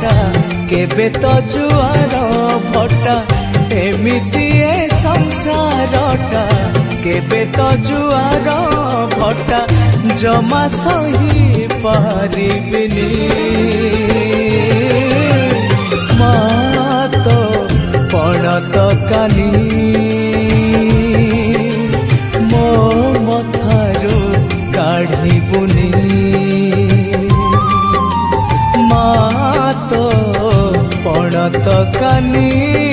भटा केबे तो जुआर भटा एमिति ए संसारटा केबे तो जुआर भटा जमा सही पारिबिनी माँ तो पणत कानी मो मथारू काढ़िबुनी माँ तो पणत कानी